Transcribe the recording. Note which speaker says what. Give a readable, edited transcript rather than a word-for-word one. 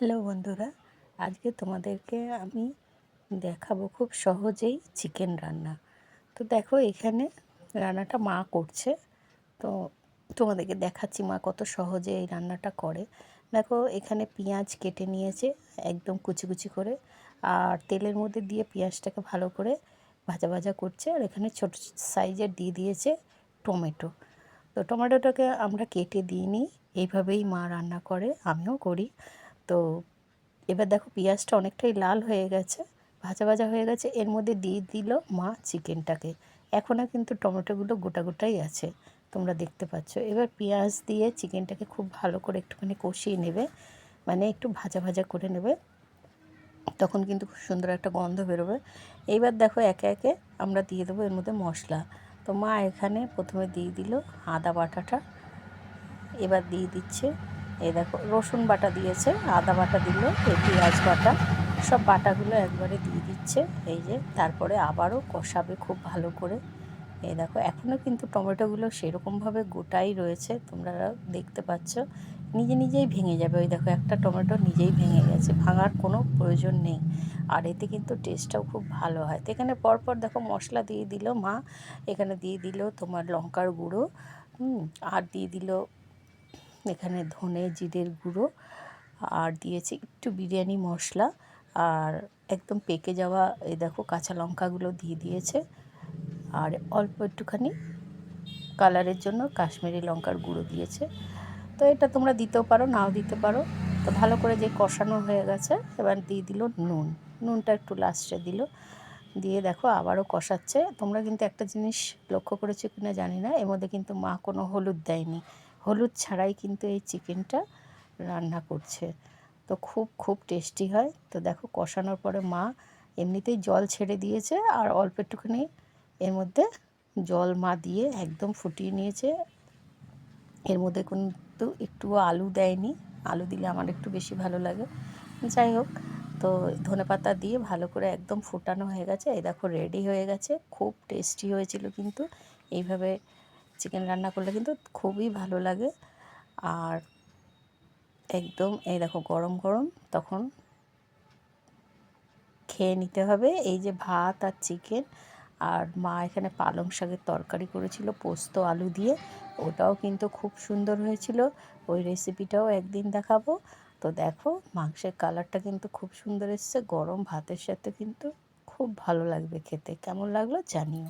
Speaker 1: Hello বন্ধুরা, আজকে তোমাদেরকে আমি দেখাবো খুব সহজেই চিকেন রান্না। তো দেখো এখানে রান্নাটা মা করছে। তো তোমাদেরকে দেখাচ্ছি মা কত সহজে এই রান্নাটা করে। দেখো এখানে পেঁয়াজ কেটে নিয়েছে একদম কুচি কুচি করে, আর তেলের মধ্যে দিয়ে পেঁয়াজটাকে ভালো করে ভাজা ভাজা করছে। আর এখানে ছোট সাইজের দিয়ে দিয়েছে টমেটো। তো টমেটোটাকে আমরা কেটে দিইনি, এইভাবেই মা রান্না করে, আমিও করি। তো এবার দেখো পেঁয়াজটা অনেকটাই লাল হয়ে গেছে, ভাজা ভাজা হয়ে গেছে। এর মধ্যে দিয়ে দিল মা চিকেনটাকে। এখনও কিন্তু টমেটোগুলো গোটা গোটাই আছে, তোমরা দেখতে পাচ্ছ। এবার পেঁয়াজ দিয়ে চিকেনটাকে খুব ভালো করে একটুখানি কষিয়ে নেবে, মানে একটু ভাজা ভাজা করে নেবে, তখন কিন্তু খুব সুন্দর একটা গন্ধ বেরোবে। এইবার দেখো একে একে আমরা দিয়ে দেবো এর মধ্যে মশলা। তো মা এখানে প্রথমে দিয়ে দিল আদা বাটাটা, এবার দিয়ে দিচ্ছে এই দেখো রসুন বাটা দিয়েছে, আদা বাটা দিল, এই পেঁয়াজ বাটা, সব বাটাগুলো একবারে দিয়ে দিচ্ছে। এই যে তারপরে আবারও কষাবে খুব ভালো করে। এই দেখো এখনও কিন্তু টমেটোগুলো সেরকমভাবে গোটাই রয়েছে, তোমরা দেখতে পাচ্ছ। নিজে নিজেই ভেঙে যাবে, ওই দেখো একটা টমেটো নিজেই ভেঙে গেছে, ভাঙার কোনো প্রয়োজন নেই। আর এতে কিন্তু টেস্টটাও খুব ভালো হয়। তো এখানে পরপর দেখো মশলা দিয়ে দিল মা। এখানে দিয়ে দিল তোমার লঙ্কার গুঁড়ো, আর দিয়ে দিল এখানে ধনে জিরের গুঁড়ো, আর দিয়েছি একটু বিরিয়ানি মশলা, আর একদম পেকে যাওয়া এই দেখো কাঁচা লঙ্কাগুলো দিয়ে দিয়েছে, আর অল্প একটুখানি কালারের জন্য কাশ্মীরি লঙ্কার গুঁড়ো দিয়েছে। তো এটা তোমরা দিতেও পারো, নাও দিতে পারো। তো ভালো করে যে কষানো হয়ে গেছে, এবার দিয়ে দিল নুন। নুনটা একটু লাস্টে দিল, দিয়ে দেখো আবারও কষাচ্ছে। তোমরা কিন্তু একটা জিনিস লক্ষ্য করেছো কিনা জানি না, এর মধ্যে কিন্তু মা কোনো হলুদ দেয়নি, হলুদ ছাড়াই কিন্তু এই চিকেনটা রান্না করছে। তো খুব খুব টেস্টি হয়। তো দেখো কষানোর পরে মা এমনিতেই জল ছেড়ে দিয়েছে, আর অল্প একটুখানি এর মধ্যে জল মা দিয়ে একদম ফুটিয়ে নিয়েছে। এর মধ্যে কিন্তু একটুও আলু দেয়নি, আলু দিলে আমার একটু বেশি ভালো লাগে। যাই হোক, তো ধনেপাতা দিয়ে ভালো করে একদম ফোটানো হয়ে গেছে। এই দেখো রেডি হয়ে গেছে, খুব টেস্টি হয়েছিল কিন্তু। এইভাবে চিকেন রান্না করলে কিন্তু খুবই ভালো লাগে। আর একদম এই দেখো গরম গরম তখন খেয়ে নিতে হবে। এই যে ভাত আর চিকেন, আর মা এখানে পালং শাকের তরকারি করেছিল পোস্ত আলু দিয়ে, ওটাও কিন্তু খুব সুন্দর হয়েছিল। ওই রেসিপিটাও একদিন দেখাবো। তো দেখো মাংসের কালারটা কিন্তু খুব সুন্দর এসছে, গরম ভাতের সাথে কিন্তু খুব ভালো লাগবে খেতে। কেমন লাগলো জানিও।